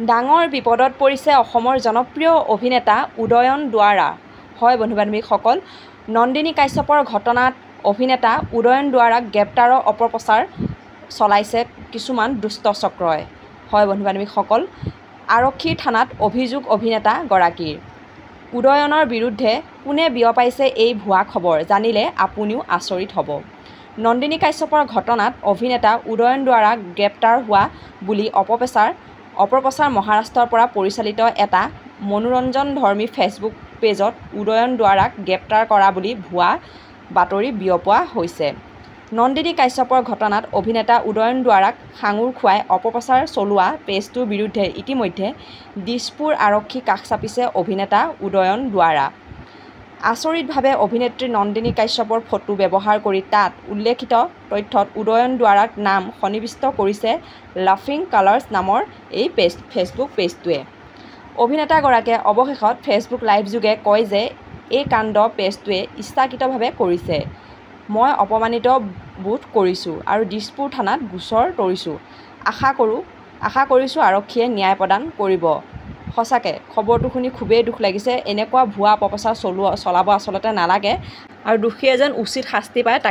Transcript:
ডাঙৰ বিপদত পৰিছে অসমৰ জনপ্ৰিয় অভিনেতা উদয়ন দুৱাৰা। হয় বন্ধু-বান্ধৱীসকল, নন্দিনী কাশ্যপৰ ঘটনাত অভিনেতা উদয়ন দুৱাৰাক গ্ৰেপ্তাৰৰ অপপ্ৰচাৰ চলাইছে কিছুমান দুষ্ট চক্ৰই। হয় বন্ধু-বান্ধৱীসকল, আৰক্ষীৰ থানাত অভিযোগ অভিনেতা গৰাকীৰ। উদয়নৰ বিৰুদ্ধে কোনে বিয়পাইছে এই ভুৱা খবৰ জানিলে আপুনিও আচৰিত হ'ব। নন্দিনী কাশ্যপৰ ঘটনাত অভিনেতা উদয়ন দুৱাৰা গ্ৰেপ্তাৰ হোৱা বুলি অপপ্ৰচাৰ মহাৰাষ্ট্ৰৰ পৰা পৰিচালিত এটা মনোৰঞ্জনধৰ্মী ফেচবুক পেজত উদয়ন দুৱাৰাক গ্ৰেপ্তাৰ কৰা বুলি ভুৱা বাতৰি বিয়পোৱা হৈছে। নন্দিনী কাশ্যপৰ ঘটনাত অভিনেতা উদয়ন দুৱাৰাক সাঙুৰ খুৱাই অপপ্ৰচাৰ চলোৱা পেজটোৰ বিৰুদ্ধে ইতিমধ্যে দিছপুৰ আৰক্ষীৰ কাষ চাপিছে অভিনেতা উদয়ন দুৱাৰা। আচৰিতভাৱে অভিনেত্ৰী নন্দিনী কাশ্যপৰ ফটো ব্যৱহাৰ কৰি তাত উল্লেখিত তথ্যত উদয়ন দুৱাৰাৰ নাম সন্নিৱিষ্ট কৰিছে লাফিং কালাৰ্ছ নামৰ এই ফেচবুক পেজটোৱে। অভিনেতাগৰাকীয়ে অৱশেষত ফেচবুক লাইভযোগে কয় যে এই কাণ্ড পেজটোৱে ইচ্ছাকৃতভাৱে কৰিছে। মই অপমানিত বোধ কৰিছোঁ আৰু দিছপুৰ থানাত গোচৰ তৰিছোঁ। আশা কৰিছোঁ আৰক্ষীয়ে ন্যায় প্ৰদান কৰিব। সঁচাকৈ খবৰটো শুনি খুবেই দুখ লাগিছে। এনেকুৱা ভুৱা অপপ্ৰচাৰ চলাব আচলতে নালাগে আৰু দোষীয়ে যেন উচিত শাস্তি পায় তাকে